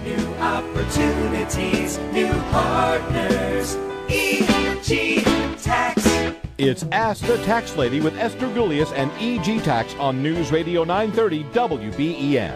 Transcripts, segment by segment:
New opportunities, new partners. EG Tax. It's Ask the Tax Lady with Esther Gulius and EG Tax on News Radio 930 WBEN.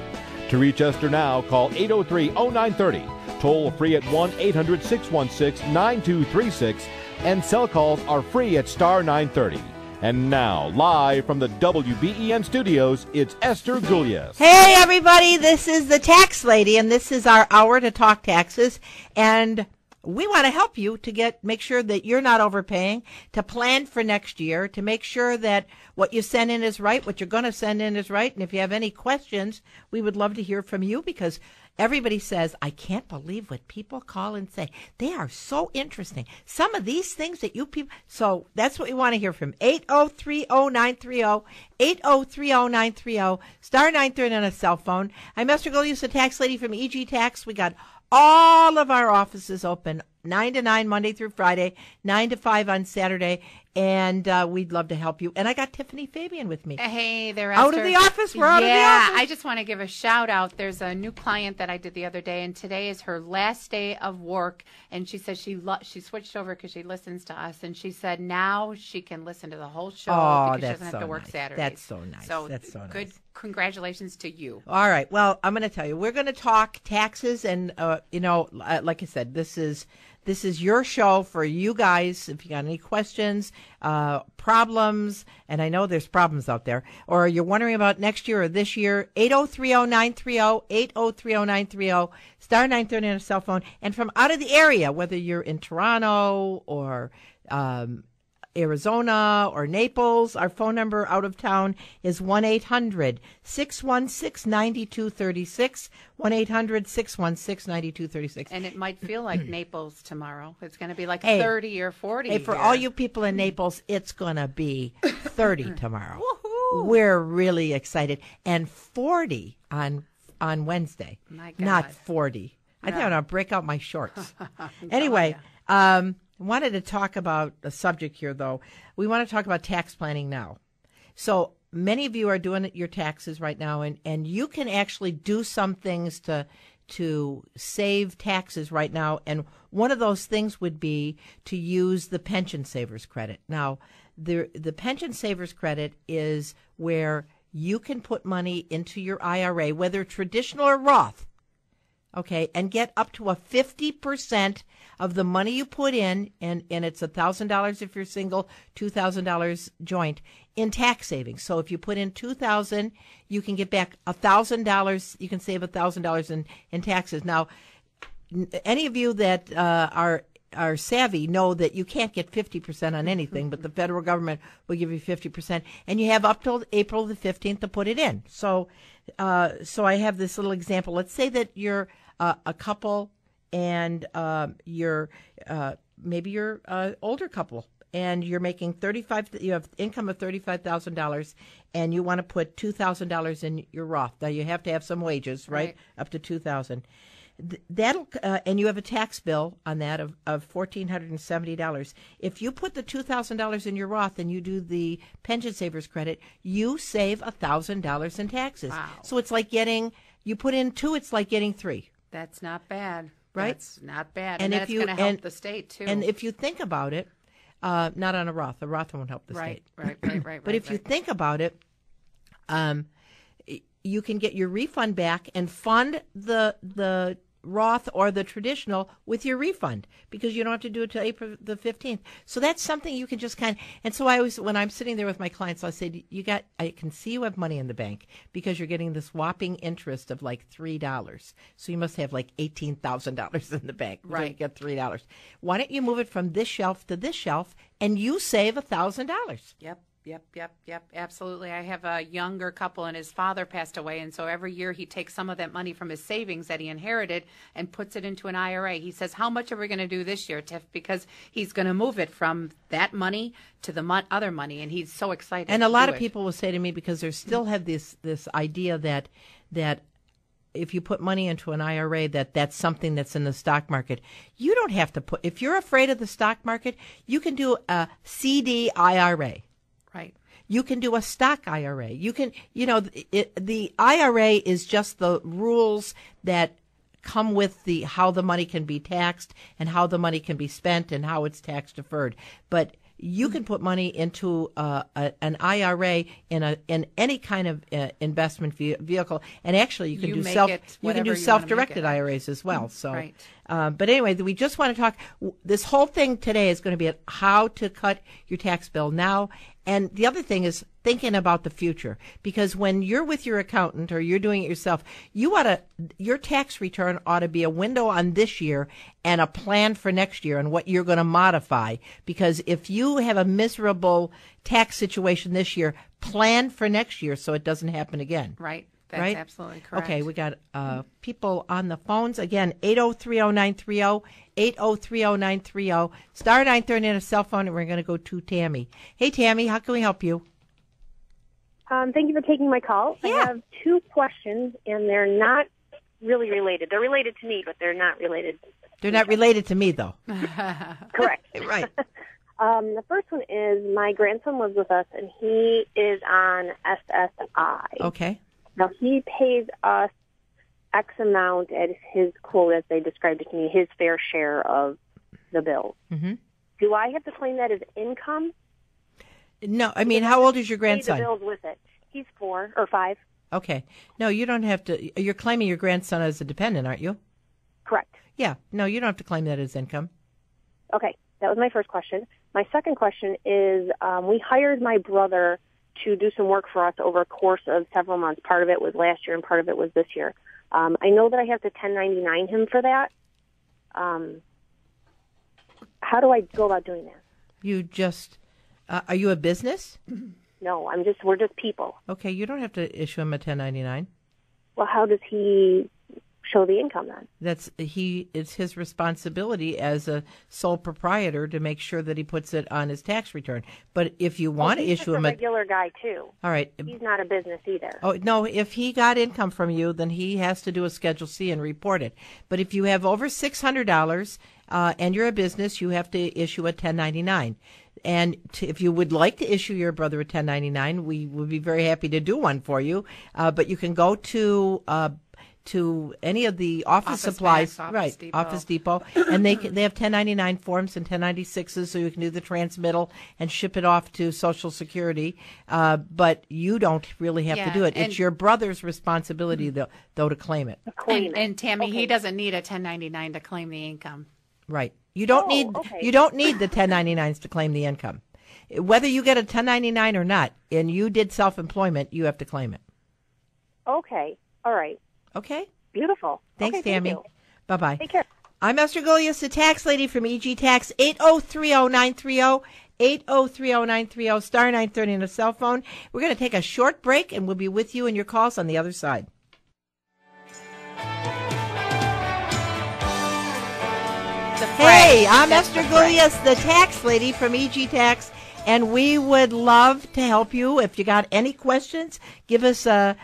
To reach Esther now, call 803-0930. Toll free at 1-800-616-9236. And cell calls are free at star 930. And now, live from the WBEN studios, it's Esther Gulius. Hey, everybody, this is the Tax Lady, and this is our hour to talk taxes. And we want to help you to make sure that you're not overpaying, to plan for next year, to make sure that what you send in is right, what you're going to send in is right. And if you have any questions, we would love to hear from you, because everybody says, I can't believe what people call and say. They are so interesting. Some of these things that you people, so that's what we want to hear from. 8030930, 8030930, star 930 on a cell phone. I'm Esther Gulius, the Tax Lady from EG Tax. We got all of our offices open 9 to 9 Monday through Friday, 9 to 5 on Saturday, and we'd love to help you. And I got Tiffany Fabian with me. Hey there, Esther. Out of the office. We're out of the office. Yeah, I just want to give a shout out. There's a new client that I did the other day, and today is her last day of work. And she said she switched over because she listens to us, and she said now she can listen to the whole show because she doesn't have to work Saturdays. That's so nice. So that's so nice. Good. Congratulations to you. All right. Well, I'm going to tell you, we're going to talk taxes, and like I said, this is your show for you guys. If you got any questions, problems, and I know there's problems out there, or you're wondering about next year or this year, 8030930, 8030930, star 930 on a cell phone. And from out of the area, whether you're in Toronto or Arizona or Naples, our phone number out of town is 1-800-616-9236, 1-800-616-9236. And it might feel like Naples tomorrow. It's going to be like 30 or 40. Hey, for here. all you people in Naples, it's going to be 30 tomorrow. Woohoo! We're really excited. And 40 on Wednesday. My God. Not 40. I think I'm going to break out my shorts. Anyway, wanted to talk about a subject here, though. We want to talk about tax planning now. So many of you are doing your taxes right now, and you can actually do some things to save taxes right now. And one of those things would be to use the pension savers credit. Now, the pension savers credit is where you can put money into your IRA, whether traditional or Roth, okay, and get up to a 50% of the money you put in, and it's $1,000 if you're single, $2,000 joint, in tax savings. So if you put in $2,000, you can get back $1,000. You can save $1,000 in taxes. Now, any of you that are savvy know that you can't get 50% on anything, but the federal government will give you 50%, and you have up till April the 15th to put it in. So I have this little example. Let's say that you're a couple, and maybe you're an older couple, and you're making you have income of $35,000, and you want to put $2,000 in your Roth. Now you have to have some wages, right? Up to $2,000. That'll and you have a tax bill on that of $1,470. If you put the $2,000 in your Roth and you do the pension savers credit, you save $1,000 in taxes. Wow. So it's like you put in 2, it's like getting 3. That's not bad. Right? That's not bad. And that's going to help the state, too. And if you think about it, not on a Roth. A Roth won't help the state. Right. But if you think about it, you can get your refund back and fund the Roth or the traditional with your refund, because you don't have to do it till April the 15th. So that's something you can just and so I always, when I'm sitting there with my clients, I say, I can see you have money in the bank because you're getting this whopping interest of like $3. So you must have like $18,000 in the bank. Right. So you get $3. Why don't you move it from this shelf to this shelf and you save $1,000? Yep. Absolutely. I have a younger couple, and his father passed away, and so every year he takes some of that money from his savings that he inherited and puts it into an IRA. He says, how much are we going to do this year, Tiff? Because he's going to move it from that money to the other money, and he's so excited. And a lot of people will say to me, because they still have this idea that if you put money into an IRA, that's something that's in the stock market. You don't have to put, if you're afraid of the stock market, you can do a CD IRA. Right. You can do a stock IRA. You can, the IRA is just the rules that come with the how the money can be taxed and how the money can be spent and how it's tax deferred. But you can put money into an IRA in any kind of investment vehicle, and actually you can do self-directed IRAs as well. So, right. But anyway, we just want to talk. This whole thing today is going to be how to cut your tax bill now. And the other thing is thinking about the future, because when you're with your accountant or you're doing it yourself, your tax return ought to be a window on this year and a plan for next year and what you're going to modify. Because if you have a miserable tax situation this year, plan for next year so it doesn't happen again. Right. That's right? absolutely correct. Okay, we got people on the phones. Again, 8030930, 8030930, star 930 on a cell phone, and we're going to go to Tammy. Hey, Tammy, how can we help you? Thank you for taking my call. Yeah. I have two questions, and they're not really related. They're related to me, but they're not related. They're not related to me, though. Correct. Right. The first one is my grandson lives with us, and he is on SSI. Okay. Now, he pays us X amount at his quote, as they described it to me, his fair share of the bill. Mm-hmm. Do I have to claim that as income? No, I mean, how old is your Pay grandson? the bills with it. He's 4 or 5. Okay. No, you don't have to. You're claiming your grandson as a dependent, aren't you? Correct. Yeah. No, you don't have to claim that as income. Okay, that was my first question. My second question is we hired my brother to do some work for us over a course of several months. Part of it was last year and part of it was this year. I know that I have to 1099 him for that. How do I go about doing that? You just, are you a business? No, we're just people. Okay, you don't have to issue him a 1099. Well, how does he show the income then? It's his responsibility as a sole proprietor to make sure that he puts it on his tax return. But if you want to issue him a regular guy too. All right. He's not a business either. Oh, no, if he got income from you, then he has to do a Schedule C and report it. But if you have over $600 and you're a business, you have to issue a 1099. And if you would like to issue your brother a 1099, we would be very happy to do one for you. But you can go to any of the office supplies, Office Depot. Office Depot, and they have 1099 forms and 1096s, so you can do the transmittal and ship it off to Social Security. But you don't really have to do it. It's your brother's responsibility, though, to claim it. And Tammy, he doesn't need a 1099 to claim the income. Right. You don't need the 1099s to claim the income. Whether you get a 1099 or not, and you did self-employment, you have to claim it. Okay. All right. Okay. Beautiful. Thanks, okay, Tammy. Thank you. Bye-bye. Take care. I'm Esther Gulius, the tax lady from EG Tax, 8030930, 8030930, star 930 on a cell phone. We're going to take a short break, and we'll be with you and your calls on the other side. Hey, I'm Esther Gulius, the tax lady from EG Tax, and we would love to help you. If you got any questions, give us a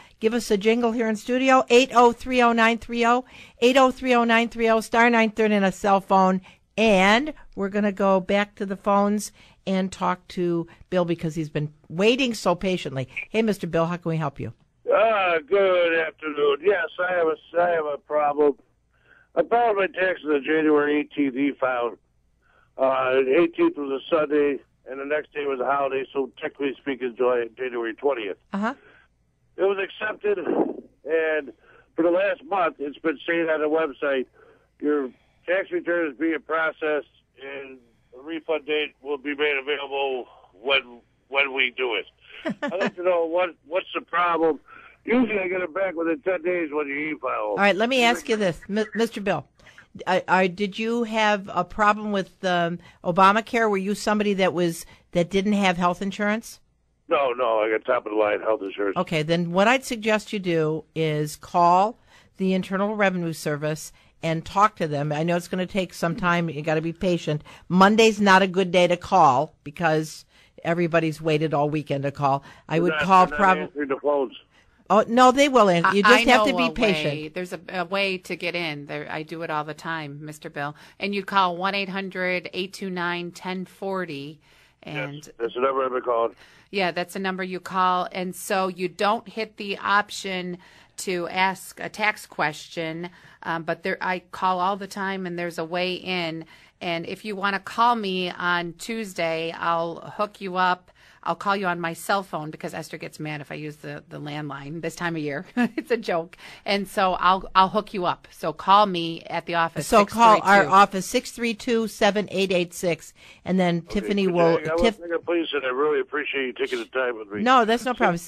jingle here in studio, 8030930, 8030930, star 930 on a cell phone. And we're going to go back to the phones and talk to Bill because he's been waiting so patiently. Hey, Mr. Bill, how can we help you? Good afternoon. Yes, I have a problem. I filed my taxes on January 18th, e-filed. The 18th was a Sunday, and the next day was a holiday, so technically speaking, January 20th. Uh-huh. It was accepted, and for the last month, it's been saying on the website, your tax return is being processed, and a refund date will be made available when we do it. I'd like to know what's the problem. Usually I get it back within 10 days when you e-file. All right, let me ask you this, Mr. Bill. Did you have a problem with Obamacare? Were you somebody that didn't have health insurance? No, I got top of the line health insurance. Okay, then what I'd suggest you do is call the Internal Revenue Service and talk to them. I know it's going to take some time. You got to be patient. Monday's not a good day to call because everybody's waited all weekend to call. I would call probably the phones. Oh, no, they will answer. You just have to be patient. Way. There's a way to get in. I do it all the time, Mr. Bill. And you call 1-800-829-1040. And yes, that's the number I've been called. Yeah, that's the number you call. And so you don't hit the option to ask a tax question, but I call all the time, and there's a way in. And if you want to call me on Tuesday, I'll hook you up. I'll call you on my cell phone because Esther gets mad if I use the landline this time of year. It's a joke. And so I'll hook you up. So call me at the office. So call our office, 632-7886, and then Tiffany will... Please, and I really appreciate you taking the time with me. No, that's no problem.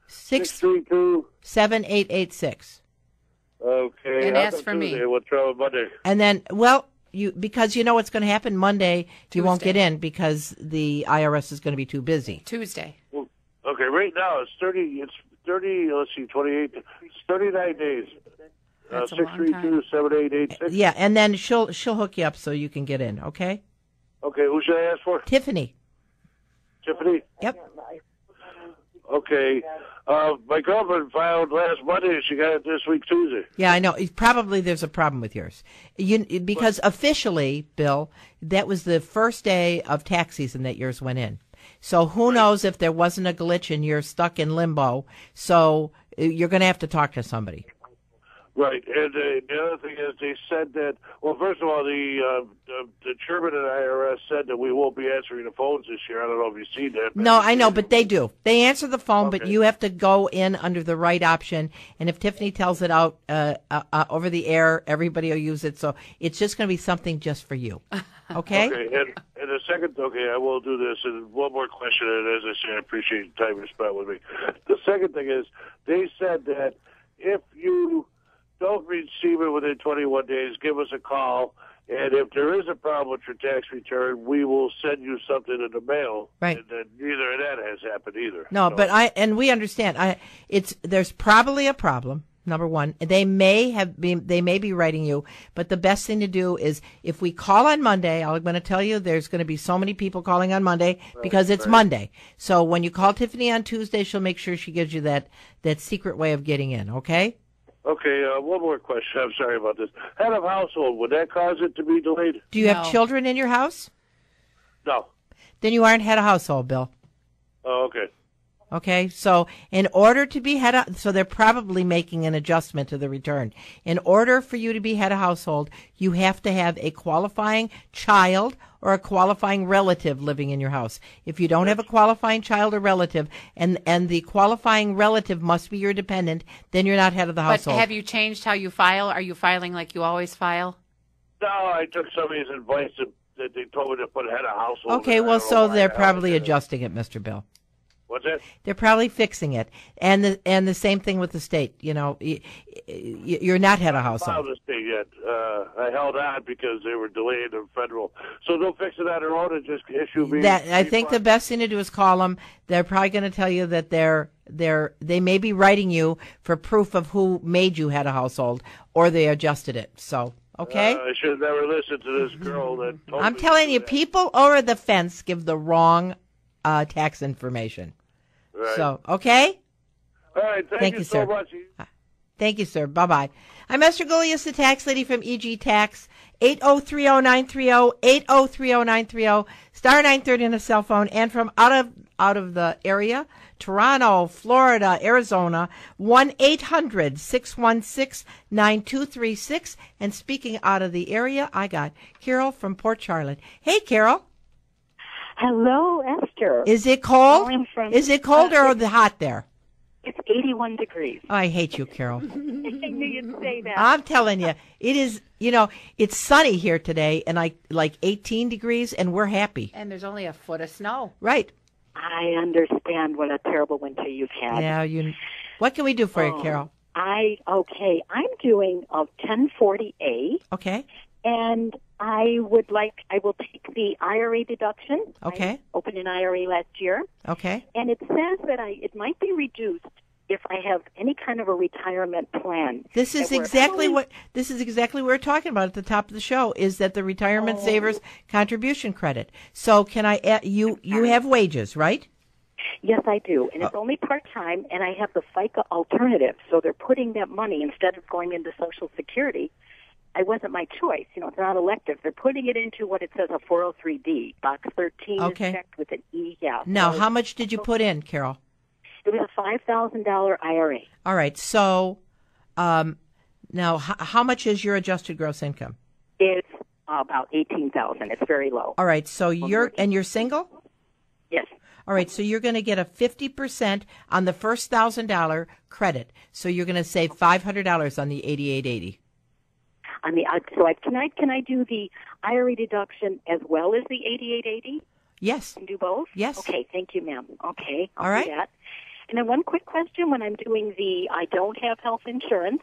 632-7886. Okay. And ask for me. We'll try on Monday. And then, because you know what's going to happen Monday, you won't get in because the IRS is going to be too busy. Tuesday. Well, okay, right now it's 30, let's see, 28, it's 39 days. That's a long time. 632-7886. Yeah, and then she'll hook you up so you can get in, okay? Okay, who should I ask for? Tiffany. Tiffany? Yep. Okay. My girlfriend filed last Monday, and she got it this week Tuesday. Yeah, I know. Probably there's a problem with yours. Because officially, Bill, that was the first day of tax season that yours went in. So who knows if there wasn't a glitch and you're stuck in limbo. So you're going to have to talk to somebody. Right, and the other thing is they said that, well, first of all, the chairman of the IRS said that we won't be answering the phones this year. I don't know if you've seen that. No, I know, but they do. They answer the phone, Okay. but you have to go in under the right option. And if Tiffany tells it out over the air, everybody will use it. So it's just going to be something just for you. Okay? Okay, and the second, I will do this. And one more question, and as I say, I appreciate the time you spent with me. The second thing is they said that if you don't receive it within 21 days, give us a call. And if there is a problem with your tax return, we will send you something in the mail. Right. And neither of that has happened either. No, So- but we understand. There's probably a problem. Number one, they may be writing you, but the best thing to do is if we call on Monday, I'm going to tell you there's going to be so many people calling on Monday because it's Monday. So when you call Tiffany on Tuesday, she'll make sure she gives you that secret way of getting in. Okay? Okay, one more question. I'm sorry about this. Head of household, would that cause it to be delayed? Do you have No. children in your house? No. Then you aren't head of household, Bill. Oh, okay. Okay, so in order to be so they're probably making an adjustment to the return. In order for you to be head of household, you have to have a qualifying child or a qualifying relative living in your house. If you don't have a qualifying child or relative, and the qualifying relative must be your dependent, then you're not head of the But household. have you changed how you file? Are you filing like you always file? No, I took somebody's advice that they told me to put head of household. Okay, and I well, don't know so why they're the hell I probably did it. adjusting it, Mr. Bill. What's that? They're probably fixing it, and the same thing with the state. You know, you're not head of I household. filed this thing yet. I held on because they were delayed in federal. So they'll fix it on their own and just issue me. That I think the best thing to do is call them. They're probably going to tell you that they may be writing you for proof of who made you head of household, or they adjusted it. So okay. I should have never listened to this girl that told I'm me telling to you, do that. people over the fence give the wrong tax information. Right. So okay. All right, thank you sir. so much. Thank you, sir. Bye-bye. I'm Esther Gulius, the tax lady from EG Tax, 8030930, 8030930, star 930 on a cell phone, and from out of the area, Toronto, Florida, Arizona, 1-800-616-9236. And speaking out of the area, I got Carol from Port Charlotte. Hey, Carol. Hello, Esther. Is it cold? Calling from- Is it cold or hot there? It's 81 degrees. Oh, I hate you, Carol. I knew you'd say that. I'm telling you, it is, it's sunny here today and like 18 degrees and we're happy. And there's only a foot of snow. Right. I understand what a terrible winter you've had. Yeah, what can we do for you, Carol? I'm doing a 1040A, Okay. and I will take the IRA deduction. Okay. I opened an IRA last year, Okay. and it says that it might be reduced if I have any kind of a retirement plan. This is exactly what we're talking about at the top of the show, is that the retirement savers contribution credit. So can I you have wages, right? Yes, I do, and it's only part-time, and I have the FICA alternative, so they're putting that money, instead of going into Social Security, it wasn't my choice, it's not elective. They're putting it into what it says a 403D. Box 13 Okay. is checked with an E, yeah. Now, So how much did you put in, Carol? it was a $5,000 IRA. All right. So Now, how much is your adjusted gross income? It's about 18,000. It's very low. All right, so you're single? Yes. All right, so you're going to get a 50% on the first $1,000 credit. So you're going to save $500 on the $88.80. Can I do the IRA deduction as well as the $88.80? Yes. Can do both? Yes. Okay, thank you, ma'am. Okay, I'll All right. do that. And then one quick question: when I'm doing I don't have health insurance,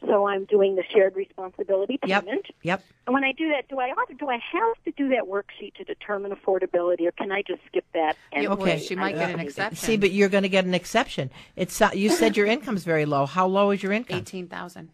so I'm doing the shared responsibility payment. Yep. And when I do that, do I have to do that worksheet to determine affordability, or can I just skip that? And Okay. She might get an exception. See, but you're going to get an exception. You said your income's very low. How low is your income? 18,000.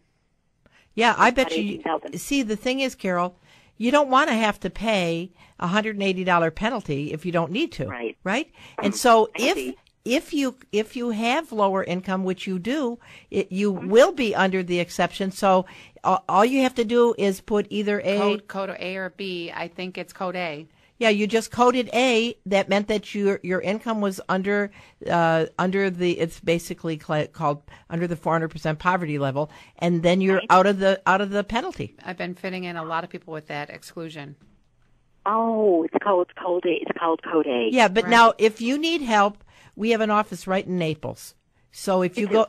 Yeah, I bet about you. 18,000. See, the thing is, Carol, you don't want to have to pay a $180 penalty if you don't need to. Right. Right. And so see. if you have lower income, which you do, you will be under the exception. So all you have to do is put either Code A or B. I think it's code A. Yeah, you just coded A. That meant that your income was under it's basically called under the 400% poverty level, and then you're out of the penalty. I've been fitting in a lot of people with that exclusion. Oh, it's called code A. It's called code A. Yeah, but Right. now if you need help, we have an office right in Naples. So if you go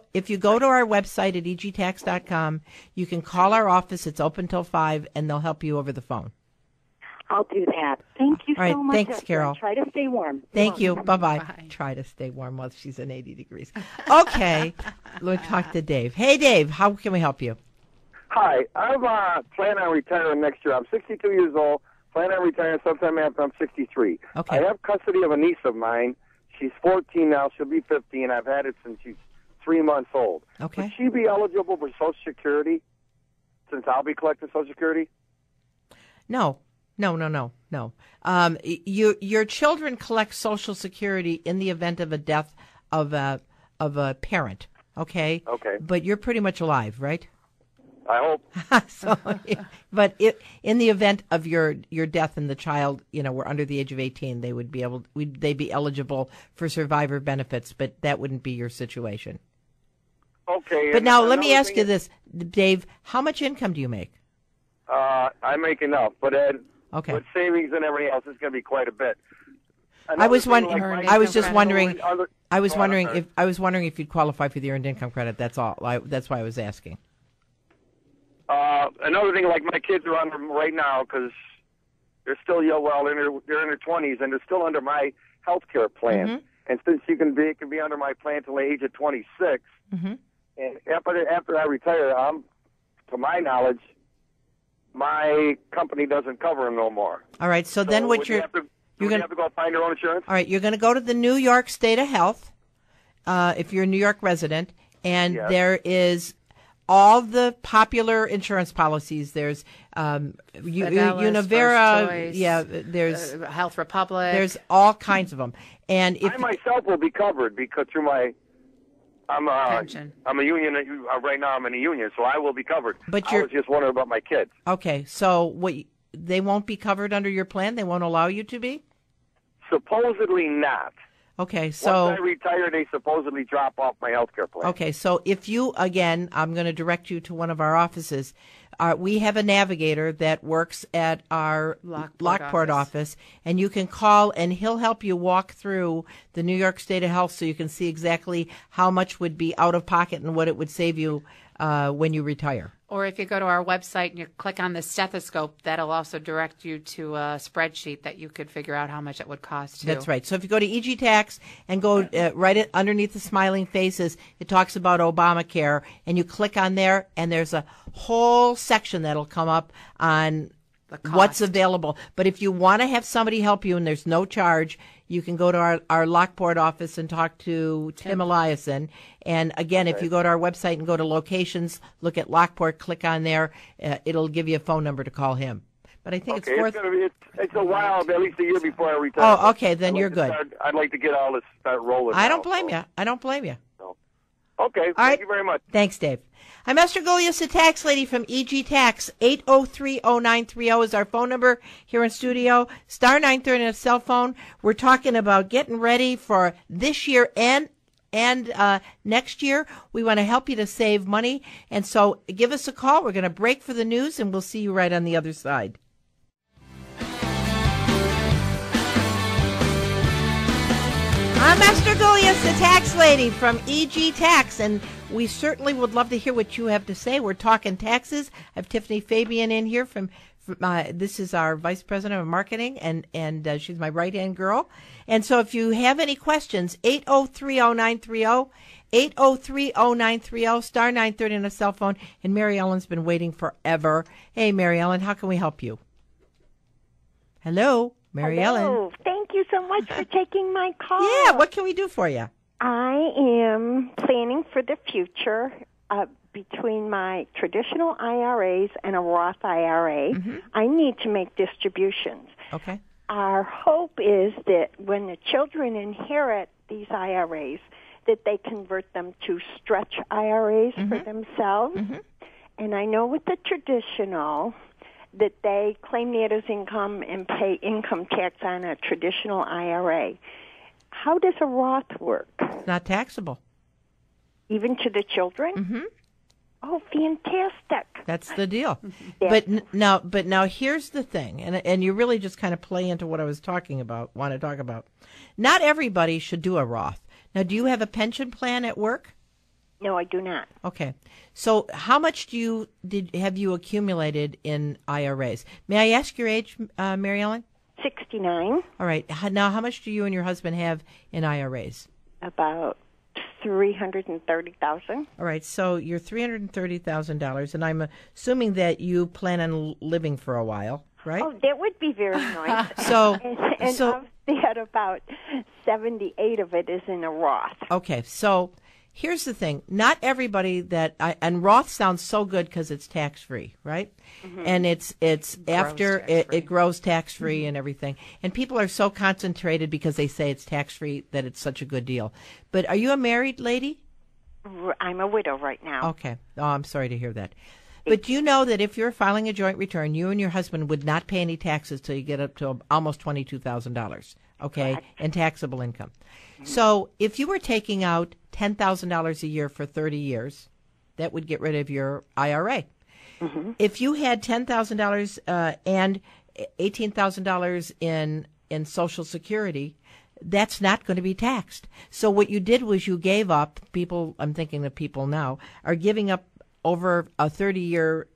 to our website at egtax.com, you can call our office. It's open till 5, and they'll help you over the phone. I'll do that. Thank you All right, so much. thanks, Esther. Carol. Try to stay warm. Thank you. Bye-bye. Bye. Try to stay warm while she's in 80 degrees. Okay, let's talk to Dave. Hey, Dave, how can we help you? Hi, I'm planning on retiring next year. I'm 62 years old, plan on retiring sometime after I'm 63. Okay. I have custody of a niece of mine. She's 14 now. She'll be 15. I've had it since she's 3 months old. Okay. Would she be eligible for Social Security since I'll be collecting Social Security? No. Your children collect Social Security in the event of a death of a parent. Okay. Okay. But you're pretty much alive, right? I hope. So, in the event of your death and the child, were under the age of 18, they'd be eligible for survivor benefits, but that wouldn't be your situation. Okay. But and now let me another ask thing you is, this, Dave. How much income do you make? I make enough, but Okay. with savings and everything else, it's going to be quite a bit. I was Another thing, wondering. like I was income just credit. wondering. Other- I was Go on, I'm wondering sorry. if you'd qualify for the earned income credit. That's all. That's why I was asking. Another thing, like my kids are under right now because they're still young. Well, they're in their 20s and they're still under my health care plan. Mhm. And since it can be under my plan till the age of 26. Mm-hmm. And after I retire, to my knowledge, my company doesn't cover them no more. All right. So then, would you have to go find your own insurance? All right, you're going to go to the New York State of Health if you're a New York resident, and Yes. there is all the popular insurance policies. There's Fidelis, Univera, First Choice, yeah. There's Health Republic. there's all kinds of them, and if I myself will be covered because through my Pension. I'm a union right now. I'm in a union, so I will be covered. But I was just wondering about my kids. okay, so they won't be covered under your plan. They won't allow you to be. Supposedly not. Okay, so Once I retire, they supposedly drop off my health care plan. okay, so if you again, I'm going to direct you to one of our offices. We have a navigator that works at our Lockport office, and you can call, and he'll help you walk through the New York State of Health so you can see exactly how much would be out of pocket and what it would save you when you retire. Or if you go to our website and you click on the stethoscope, that'll also direct you to a spreadsheet that you could figure out how much it would cost too. That's right. So if you go to EG Tax and go right underneath the smiling faces, it talks about Obamacare, and you click on there, and there's a whole section that'll come up on The cost. what's available. But if you want to have somebody help you and there's no charge, you can go to our Lockport office and talk to Tim Eliason. And again, if you go to our website and go to locations, look at Lockport, click on there, it'll give you a phone number to call him. But I think Okay, it's it's a while, at least a year before I retire. Oh, okay, then you're good. I'd like to get all this start rolling. I don't blame you. I don't blame you. Okay, right. thank you very much. Thanks, Dave. I'm Esther Gulius, the tax lady from EG Tax. 803-0930 is our phone number here in studio. Star 930 on a cell phone. We're talking about getting ready for this year and and next year. We want to help you to save money. And so give us a call. We're going to break for the news, and we'll see you right on the other side. I'm Esther Gulius, the tax lady from EG Tax, and we certainly would love to hear what you have to say. We're talking taxes. I have Tiffany Fabian in here from this is our Vice President of Marketing, and she's my right-hand girl. And so if you have any questions, 803-0930, 803-0930, star 930 on a cell phone. And Mary Ellen's been waiting forever. Hey, Mary Ellen, how can we help you? Hello, Mary Ellen. Thank you so much for taking my call. Yeah, what can we do for you? I am planning for the future between my traditional IRAs and a Roth IRA. Mm-hmm. I need to make distributions. Okay. Our hope is that when the children inherit these IRAs, that they convert them to stretch IRAs for themselves. Mm-hmm. And I know with the traditional that they claim that as income and pay income tax on a traditional IRA. How does a Roth work? It's not taxable. Even to the children? Mm-hmm. Oh, fantastic. That's the deal. But now here's the thing, and you really just kind of play into what I was want to talk about. Not everybody should do a Roth. Now, do you have a pension plan at work? No, I do not. Okay. So how much have you accumulated in IRAs? May I ask your age, Mary Ellen? 69. All right. Now, how much do you and your husband have in IRAs? About $330,000. All right. So you're $330,000, and I'm assuming that you plan on living for a while, right? Oh, that would be very nice. So of that, about 78 of it is in a Roth. Okay. So here's the thing. Not everybody and Roth sounds so good because it's tax-free, right? Mm-hmm. And it grows tax-free and everything. And people are so concentrated because they say it's tax-free that it's such a good deal. But are you a married lady? I'm a widow right now. Okay. Oh, I'm sorry to hear that. But do you know that if you're filing a joint return, you and your husband would not pay any taxes till you get up to almost $22,000, okay, Correct. in taxable income. So if you were taking out $10,000 a year for 30 years, that would get rid of your IRA. Mm-hmm. If you had $10,000 and $18,000 in Social Security, that's not going to be taxed. So what you did was you gave up, I'm thinking of people now, are giving up over a 30-year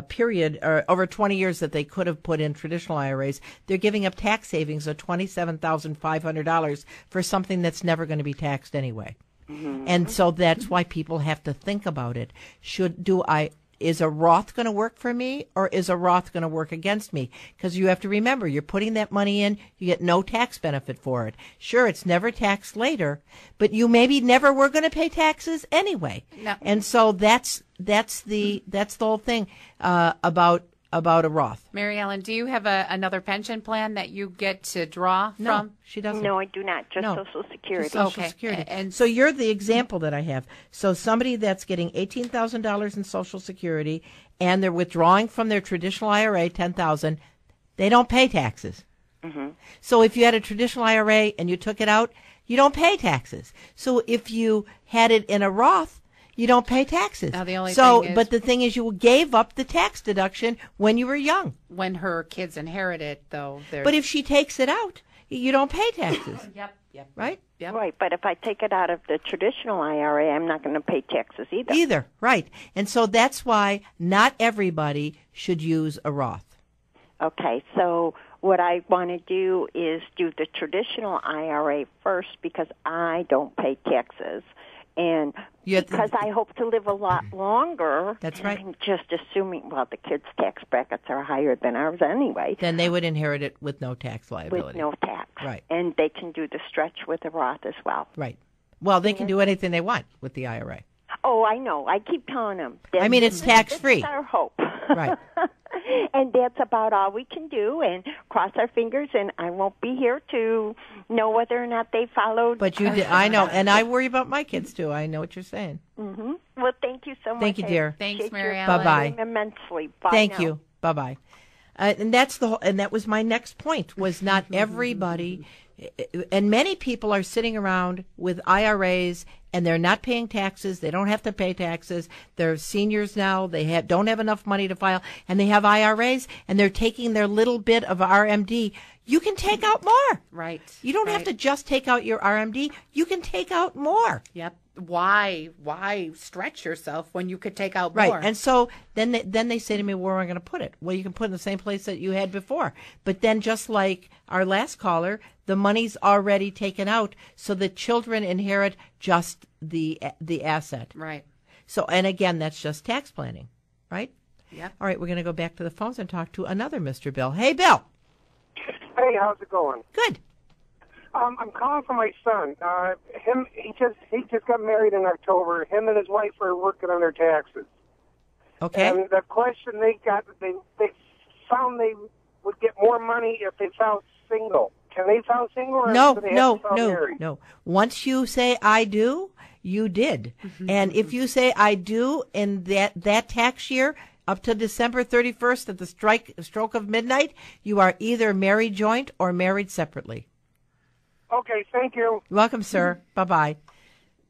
period, or over 20 years that they could have put in traditional IRAs, they're giving up tax savings of $27,500 for something that's never going to be taxed anyway. Mm-hmm. And so that's why people have to think about it. Is a Roth going to work for me, or is a Roth going to work against me? Because you have to remember, you're putting that money in, you get no tax benefit for it. Sure, it's never taxed later, but you maybe never were going to pay taxes anyway. No. And so that's the whole thing about a Roth. Mary Ellen, do you have another pension plan that you get to draw from? No, she doesn't. No, I do not. Just Social Security. Just Social Security. And so you're the example that I have. So somebody that's getting $18,000 in Social Security and they're withdrawing from their traditional IRA $10,000, they don't pay taxes. Mm-hmm. So if you had a traditional IRA and you took it out, you don't pay taxes. So if you had it in a Roth, you don't pay taxes. Now the only thing is, but the thing is, you gave up the tax deduction when you were young. When her kids inherit it, though. But if she takes it out, you don't pay taxes. Yep. Right? Yep. Right, but if I take it out of the traditional IRA, I'm not going to pay taxes either. Right. And so that's why not everybody should use a Roth. Okay, so what I want to do is do the traditional IRA first because I don't pay taxes. And because I hope to live a lot longer. That's right. I'm just assuming, the kids' tax brackets are higher than ours anyway. Then they would inherit it with no tax liability. With no tax. Right. And they can do the stretch with the Roth as well. Right. Well, they can do anything they want with the IRA. Oh, I know. I keep telling them. It's tax-free. That's our hope. Right. And that's about all we can do, and cross our fingers, and I won't be here to know whether or not they followed. But you did. I know, and I worry about my kids, too. I know what you're saying. Mm-hmm. Well, thank you so much. Thank you, dear. Thanks, Mary Ellen. Bye-bye. Immensely. Bye Thank now. you. Bye-bye. And that's and that was my next point, was not everybody, and many people are sitting around with IRAs and they're not paying taxes. They don't have to pay taxes. They're seniors now. They don't have enough money to file, and they have IRAs, and they're taking their little bit of RMD. You can take out more. Right. You don't have to just take out your RMD. You can take out more. Yep. Why stretch yourself when you could take out more? Right. And so then they say to me, where am I going to put it? Well, you can put it in the same place that you had before. But then, just like our last caller, the money's already taken out, so the children inherit just the asset. Right. So, and again, that's just tax planning, right? Yeah. All right, we're going to go back to the phones and talk to another Mr. Bill. Hey, Bill. Hey, how's it going? Good. I'm calling for my son. He just got married in October. Him and his wife are working on their taxes. Okay. And the question they found they would get more money if they found single. Can they found single? Or No. Married? Once you say I do, you did. And if you say I do in that tax year, up to December 31st at the stroke of midnight, you are either married joint or married separately. Okay, thank you. You're welcome, sir. Bye-bye.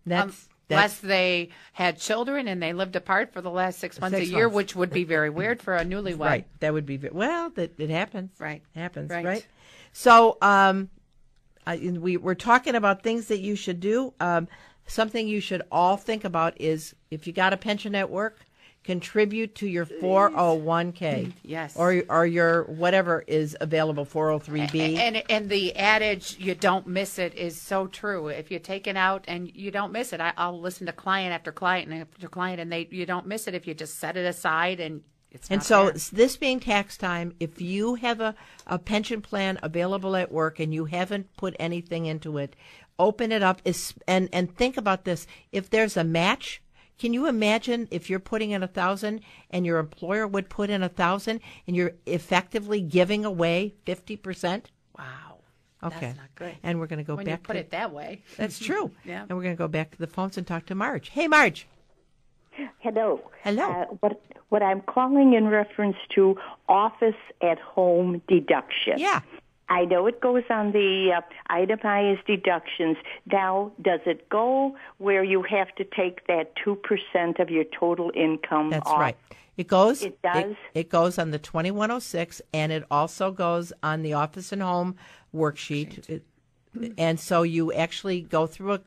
Unless they had children and they lived apart for the last 6 months a year, which would be very weird for a newlywed. Right. That would be, it happens. Right. It happens, right? So we're talking about things that you should do. Something you should all think about is, if you got a pension at work, contribute to your 401k. Yes. Or your whatever is available, 403b. And the adage, you don't miss it, is so true. If you take it out and you don't miss it, I'll listen to client after client after client, and you don't miss it if you just set it aside and it's not so there. This being tax time, if you have a pension plan available at work and you haven't put anything into it, open it up and think about this. If there's a match, can you imagine if you're putting in 1,000 and your employer would put in 1,000 and you're effectively giving away 50%? Wow. Okay. That's not good. And we're going to go when back you put it that way. That's true. Yeah. And we're going to go back to the phones and talk to Marge. Hey, Marge. Hello. Hello. What I'm calling in reference to office at home deduction. Yeah. I know it goes on the itemized deductions. Now, does it go where you have to take that 2% of your total income That's off? right. It goes. It does? It goes on the 2106, and it also goes on the office and home worksheet. And so you actually go through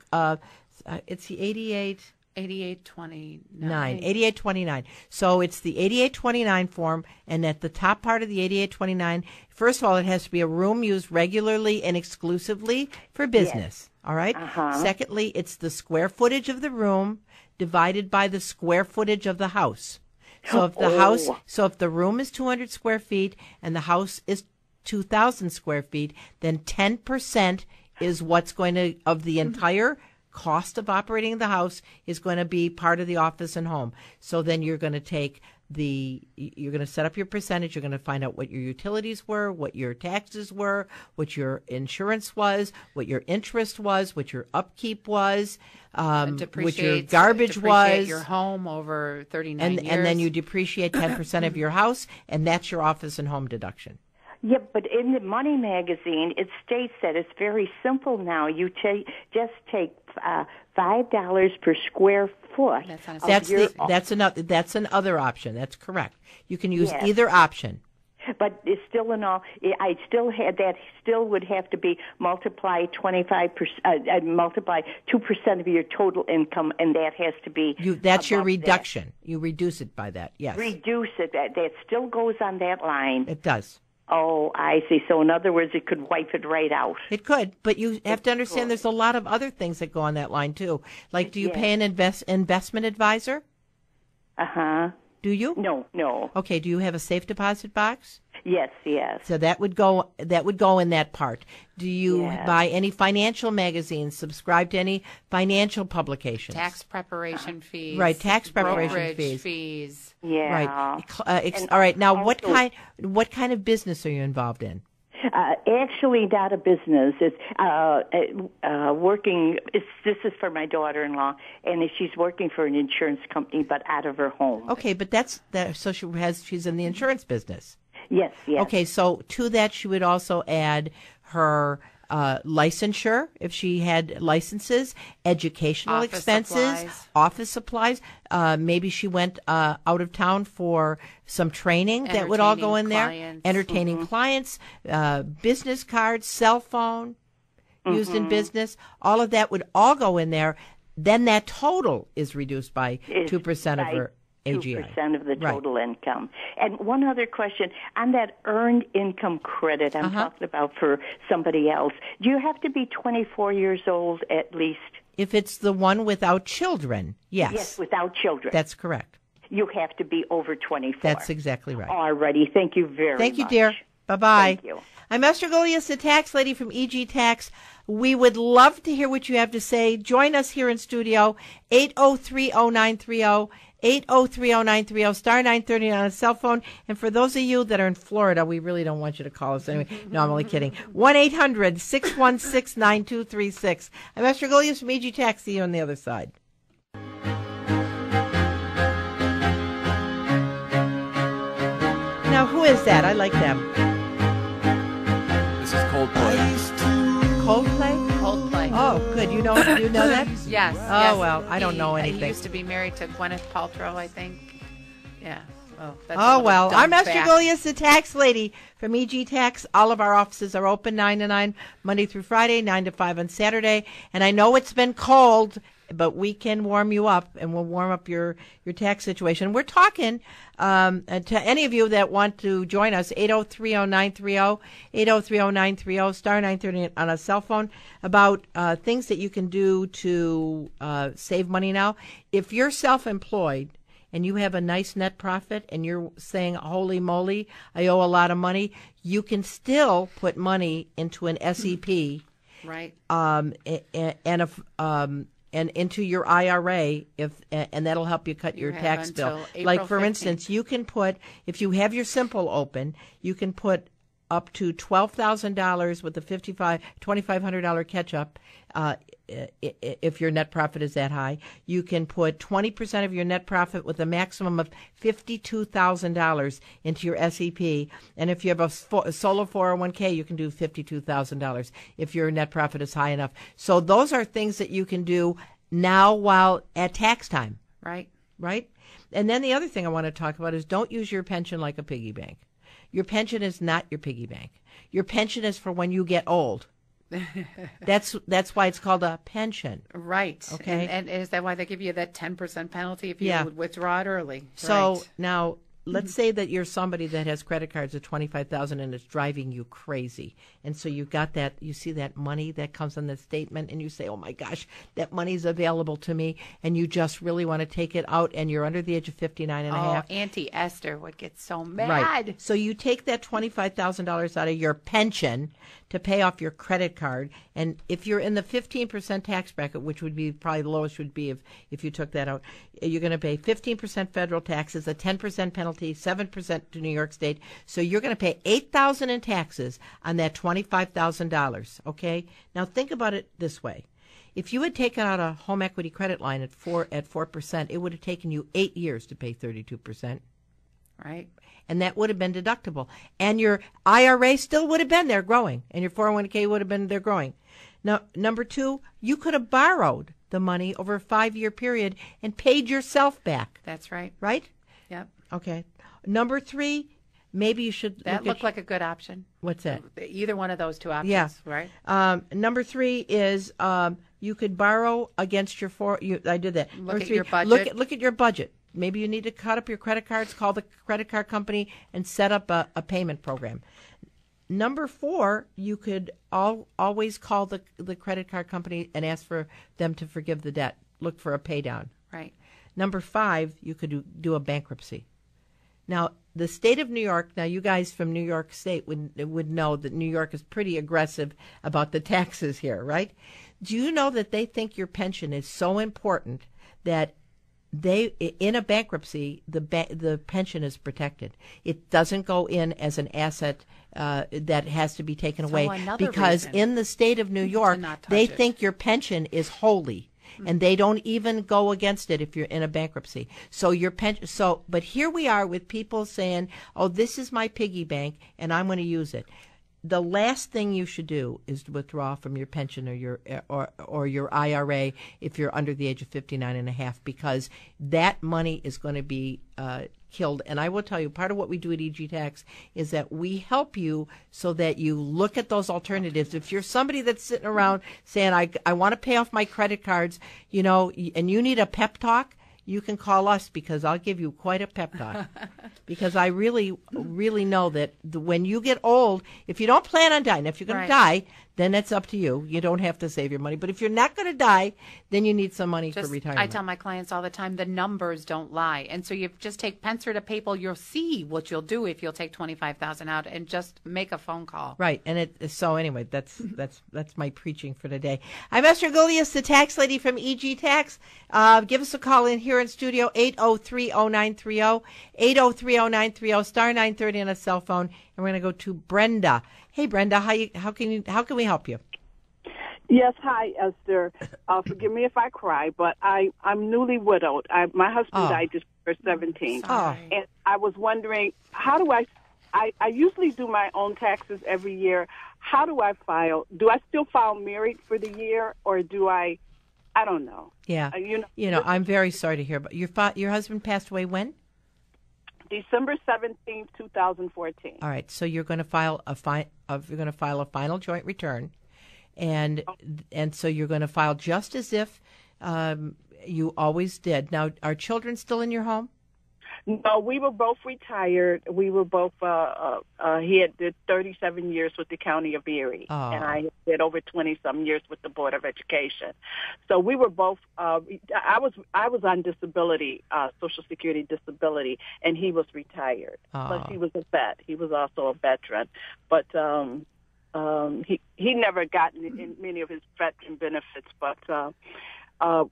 it's the 8829. So it's the 8829 form, and at the top part of the 8829, first of all, it has to be a room used regularly and exclusively for business. Yes. All right? Secondly, it's the square footage of the room divided by the square footage of the house. So if the room is 200 square feet and the house is 2,000 square feet, then 10% is what's going to, of the entire cost of operating the house, is going to be part of the office and home. So then you're going to you're going to set up your percentage. You're going to find out what your utilities were, what your taxes were, what your insurance was, what your interest was, what your upkeep was, what your garbage was. Your home over 39 years. And then you depreciate 10% of your house, and that's your office and home deduction. Yeah, but in the Money magazine, it states that it's very simple now. You just take $5 per square foot. That's another option. That's correct. You can use either option. But it's still I still had that. Still would have to be multiply 25%, multiply 2% of your total income, and that has to be. That's your reduction. That. You reduce it by that. Yes. Reduce it. That still goes on that line. It does. Oh, I see. So in other words, it could wipe it right out. It could, but you have to understand there's a lot of other things that go on that line too. Like, do you pay an investment advisor? Do you? No. Okay. Do you have a safe deposit box? Yes. So that would go in that part. Do you buy any financial magazines? Subscribe to any financial publications? Tax preparation fees. Right, tax preparation fees. Yeah. Right. All right. Now, what kind of business are you involved in? Actually, not a business. It's working. This is for my daughter-in-law, and she's working for an insurance company, but out of her home. Okay, but so she's in the insurance business. Yes, yes. Okay, so to that she would also add her licensure, if she had licenses, educational expenses, office supplies. Maybe she went out of town for some training that would all go in there. Entertaining clients, business cards, cell phone used in business. All of that would all go in there. Then that total is reduced by 2% of her AGI. 2% of the total income. And one other question, on that earned income credit I'm talking about for somebody else, do you have to be 24 years old at least? If it's the one without children, yes. Yes, without children. That's correct. You have to be over 24. That's exactly right. All righty. Thank you very much. Thank you, dear. Bye-bye. Thank you. I'm Esther Golias, the tax lady from EG Tax. We would love to hear what you have to say. Join us here in studio, 803-0930. 803-0930, star 930 on a cell phone. And for those of you that are in Florida, we really don't want you to call us anyway. No, I'm only kidding. 1-800-616-9236. I'm Esther Golias from EG Tax. See you on the other side. Now, who is that? I like them. This is Coldplay. Coldplay? Coldplay. Oh, good. You know that? Yes. Oh, yes. well, I don't know anything. He used to be married to Gwyneth Paltrow, I think. Yeah. Oh, that's oh well. I'm Esther fact. Golias, the tax lady from EG Tax. All of our offices are open 9 to 9, Monday through Friday, 9 to 5 on Saturday. And I know it's been cold, but we can warm you up, and we'll warm up your tax situation. We're talking to any of you that want to join us, 803-0930, 803-0930, star 930 on a cell phone, about things that you can do to save money now. If you're self-employed and you have a nice net profit and you're saying, holy moly, I owe a lot of money, you can still put money into an SEP. Right. And into your IRA, and that'll help you cut your tax bill. Like, for 15th. instance, you can put, if you have your Simple open, you can put up to $12,000 with a $2,500 catch-up. If your net profit is that high, you can put 20% of your net profit with a maximum of $52,000 into your SEP. And if you have a solo 401k, you can do $52,000 if your net profit is high enough. So those are things that you can do now while at tax time. Right. Right? And then the other thing I want to talk about is don't use your pension like a piggy bank. Your pension is not your piggy bank. Your pension is for when you get old. That's why it's called a pension. Right. Okay. And is that why they give you that 10% penalty if you would withdraw it early? So right. Now, let's say that you're somebody that has credit cards of $25,000 and it's driving you crazy. And so you got that, you see that money that comes on the statement and you say, oh my gosh, that money's available to me. And you just really want to take it out and you're under the age of 59 and a half. Auntie Esther would get so mad. Right. So you take that $25,000 out of your pension to pay off your credit card. And if you're in the 15% tax bracket, which would be probably the lowest would be if you took that out, you're going to pay 15% federal taxes, a 10% penalty, 7% to New York State. So you're going to pay $8,000 in taxes on that $25,000. Okay. Now think about it this way: if you had taken out a home equity credit line at 4%, it would have taken you 8 years to pay 32%. Right. And that would have been deductible. And your IRA still would have been there growing. And your 401k would have been there growing. Now, number two, you could have borrowed the money over a 5-year period and paid yourself back. That's right. Right? Yep. Okay. Number three, maybe you should... That looked like a good option. What's that? Either one of those two options, yeah. Right? Number three is you could borrow against your... I did that. Look at your budget. Look at your budget. Maybe you need to cut up your credit cards, call the credit card company, and set up a payment program. Number four, you could always call the credit card company and ask for them to forgive the debt. Look for a pay down. Right. Number five, you could do a bankruptcy. Now, the state of New York, now you guys from New York State would know that New York is pretty aggressive about the taxes here, right? Do you know that they think your pension is so important that in a bankruptcy, the pension is protected. It doesn't go in as an asset that has to be taken away because reason. In the state of New York, they think your pension is holy. and they don't even go against it if you're in a bankruptcy. So your pension. But here we are with people saying, "Oh, this is my piggy bank, and I'm going to use it." The last thing you should do is to withdraw from your pension or your IRA if you're under the age of 59 and a half, because that money is going to be killed. And I will tell you, part of what we do at EG Tax is that we help you so that you look at those alternatives. If you're somebody that's sitting around saying, I want to pay off my credit cards, and you need a pep talk, you can call us, because I'll give you quite a pep talk. Because I really, really know that when you get old, if you don't plan on dying, if you're going to die, then it's up to you. You don't have to save your money. But if you're not going to die, then you need some money for retirement. I tell my clients all the time, the numbers don't lie. And so you just take pencil to paper. You'll see what you'll do if you'll take $25,000 out and just make a phone call. Right. And so anyway, that's my preaching for today. I'm Esther Gulius, the tax lady from EG Tax. Give us a call in here in studio, 803-0930, 803-0930, star 930 on a cell phone. And we're going to go to Brenda. Hey, Brenda, how can we help you? Yes, hi, Esther. Forgive me if I cry, but I'm newly widowed. My husband died December 17th. And I was wondering, how do I usually do my own taxes every year. How do I file? Do I still file married for the year, or do I don't know. Yeah. I'm very sorry to hear, but your husband passed away when? December 17th, 2014. All right, so you're going to file a final joint return, and so you're going to file just as if you always did. Now, are children still in your home? No, we were both retired. We were both. He had did 37 years with the County of Erie, and I did over 20-some years with the Board of Education. So we were both. I was on disability, Social Security disability, and he was retired. Plus, he was a vet. He was also a veteran, but he never gotten in many of his veteran benefits, but.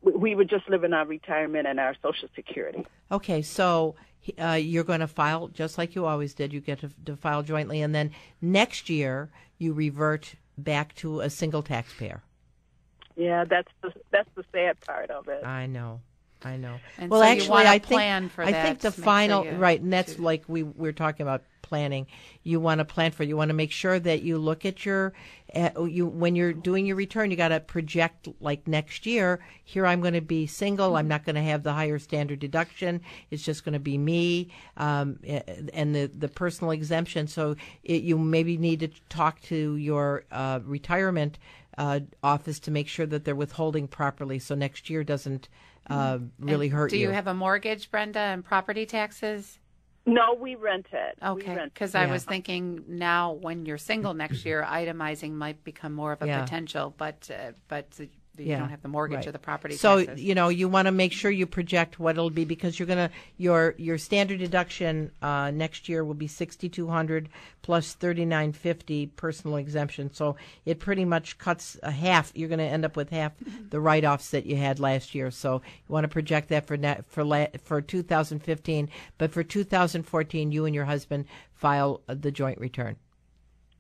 We were just living our retirement and our Social Security. Okay, so you're going to file just like you always did. You get to file jointly, and then next year you revert back to a single taxpayer. Yeah, that's the sad part of it. I know. And well, so actually, you want to I plan for I that. think the final right, and that's like we're talking about planning. You want to plan for. You want to make sure that you look at when you're doing your return. You got to project like next year. Here, I'm going to be single. I'm not going to have the higher standard deduction. It's just going to be me and the personal exemption. So you maybe need to talk to your retirement office to make sure that they're withholding properly, so next year doesn't really hurt you. Do you have a mortgage, Brenda, and property taxes? No, we rent it. Okay, because I was thinking now when you're single next year, itemizing might become more of a potential, but you don't have the mortgage or the property taxes. So, you want to make sure you project what it'll be, because you're going to your standard deduction next year will be $6,200 plus $3,950 personal exemption. So it pretty much cuts a half. You're going to end up with half the write-offs that you had last year. So you want to project that for 2015, but for 2014, you and your husband file the joint return.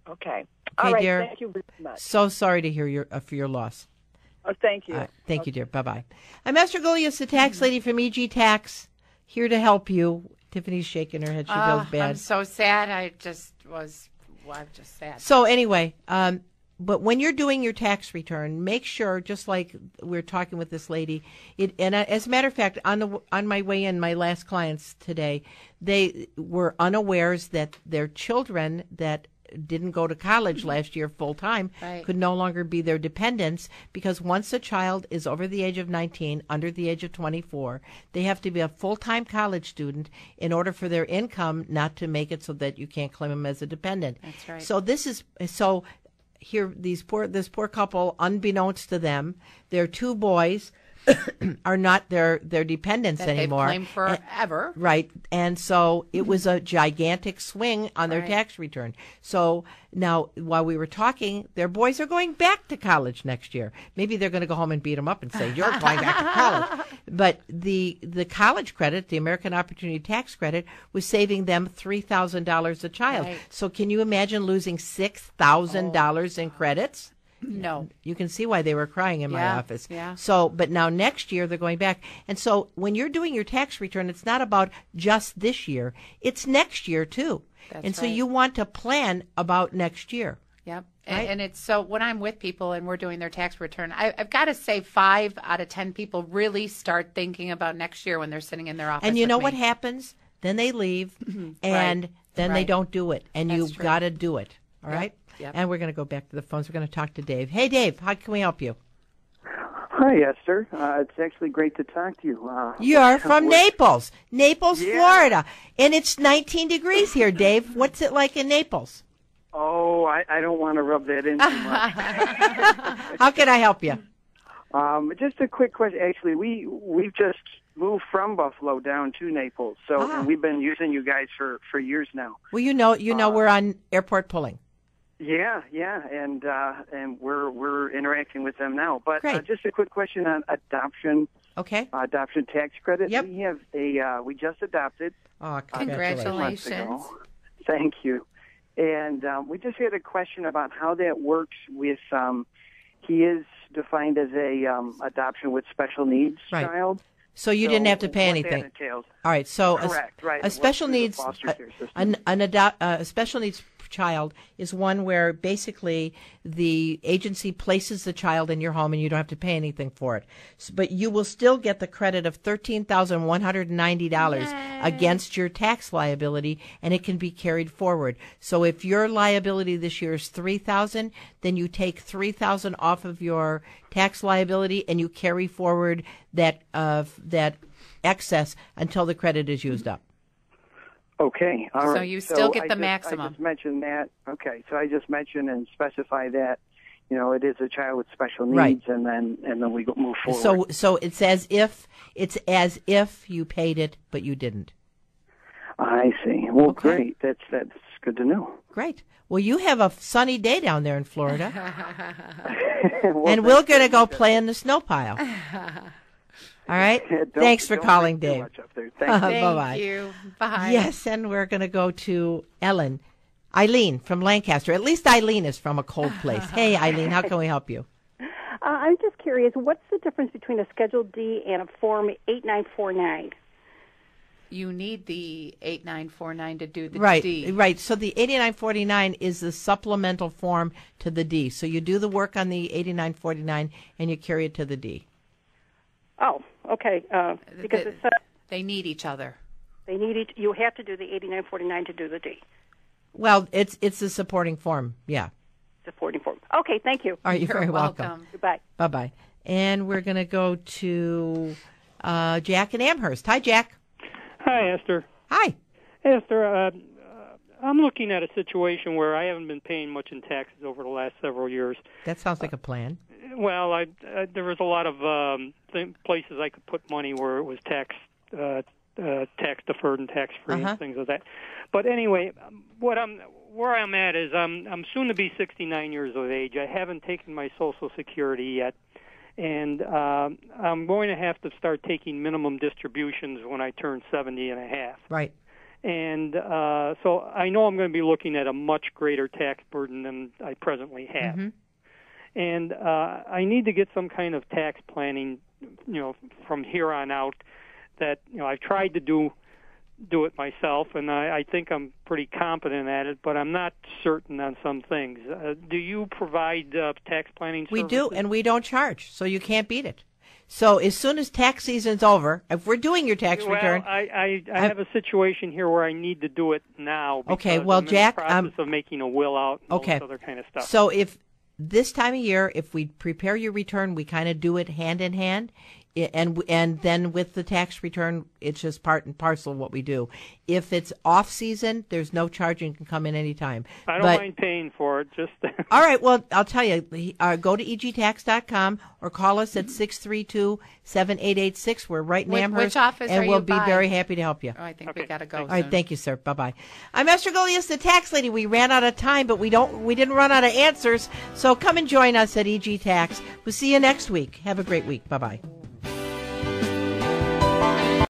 Okay. All right, dear. Thank you very much. So sorry to hear for your loss. Oh, thank you. Thank you, dear. Bye-bye. I'm Esther Gulius, the tax lady from EG Tax, here to help you. Tiffany's shaking her head. She feels bad. I'm so sad. I'm just sad. So anyway, but when you're doing your tax return, make sure, just like we're talking with this lady, and as a matter of fact, on my way in, my last clients today, they were unawares that their children that didn't go to college last year full time could no longer be their dependents, because once a child is over the age of 19, under the age of 24, they have to be a full-time college student in order for their income not to make it so that you can't claim them as a dependent. That's right. So here this poor couple, unbeknownst to them, their two boys are not their dependents that anymore. They've claimed forever. Right. And so it was a gigantic swing on their tax return. So now, while we were talking, their boys are going back to college next year. Maybe they're going to go home and beat them up and say, you're going back to college. But the college credit, the American Opportunity Tax Credit, was saving them $3,000 a child. Right. So can you imagine losing $6,000 in credits? No. You can see why they were crying in my office. Yeah. So, but now next year they're going back. And so when you're doing your tax return, it's not about just this year. It's next year too. That's so you want to plan about next year. Yep. Right? And it's so when I'm with people and we're doing their tax return, I've got to say 5 out of 10 people really start thinking about next year when they're sitting in their office. And you know with what me. happens? Then they leave and then they don't do it. And That's you've true. got to do it. All right? Yep. And we're going to go back to the phones. We're going to talk to Dave. Hey, Dave, how can we help you? Hi, Esther. It's actually great to talk to you. You're from Naples, Florida. And it's 19 degrees here, Dave. What's it like in Naples? Oh, I don't want to rub that in too much. How can I help you? Just a quick question. Actually, we've just moved from Buffalo down to Naples, so and we've been using you guys for years now. Well, you know, we're on airport pulling. Yeah, and we're interacting with them now. But just a quick question on adoption. Okay. Adoption tax credit. Yep. We have we just adopted. Oh, congratulations! Thank you. And we just had a question about how that works with. He is defined as a adoption with special needs child. So you didn't have to pay anything. That entails. All right. So correct. A special needs a special needs child is one where basically the agency places the child in your home and you don't have to pay anything for it. But you will still get the credit of $13,190 against your tax liability, and it can be carried forward. So if your liability this year is $3,000, then you take $3,000 off of your tax liability and you carry forward that excess until the credit is used up. Okay. All right. So you still get the maximum. I just mentioned that. Okay. So I just mentioned and specify that, it is a child with special needs, and then we move forward. So it's as if you paid it, but you didn't. I see. Well, great. That's good to know. Great. Well, you have a sunny day down there in Florida, and we're going to go play in the snow pile. All right. Thanks for calling, Dave. Bye-bye. Thank you. Bye. Yes, and we're going to go to Eileen from Lancaster. At least Eileen is from a cold place. Hey, Eileen, how can we help you? I'm just curious, what's the difference between a Schedule D and a Form 8949? You need the 8949 to do the D. Right. So the 8949 is the supplemental form to the D. So you do the work on the 8949 and you carry it to the D. Oh, okay. Because they need each other. They need you have to do the 8949 to do the D. Well, it's a supporting form. Yeah. Supporting form. Okay, thank you. All right, you're very welcome. Goodbye. Bye-bye. And we're going to go to Jack in Amherst. Hi, Jack. Hi, Esther. Hi. Esther, I'm looking at a situation where I haven't been paying much in taxes over the last several years. That sounds like a plan. Well, there was a lot of places I could put money where it was tax deferred and tax free and things like that. But anyway, where I'm at is I'm soon to be 69 years of age. I haven't taken my Social Security yet, and I'm going to have to start taking minimum distributions when I turn 70 and a half. Right. And so I know I'm going to be looking at a much greater tax burden than I presently have. Mm-hmm. And I need to get some kind of tax planning, from here on out. That I've tried to do it myself, and I think I'm pretty competent at it. But I'm not certain on some things. Do you provide tax planning services? We do, and we don't charge, so you can't beat it. So as soon as tax season's over, if we're doing your tax return, I have a situation here where I need to do it now. Okay, well, I'm Jack, in the process of making a will out and all this other kind of stuff. So if this time of year, if we prepare your return, we kind of do it hand in hand, and then with the tax return, it's just part and parcel of what we do. If it's off season, there's no charge and can come in any time. I don't mind paying for it. Just all right. Well, I'll tell you. Go to egtax.com or call us at 632-7886. We're right in Amherst, which office and are we'll you be by? very happy to help you. Oh, I think we got to go. All right, thank you, sir. Bye-bye. I'm Esther Golias, the tax lady. We ran out of time, but we didn't run out of answers. So come and join us at EG Tax. We'll see you next week. Have a great week. Bye-bye.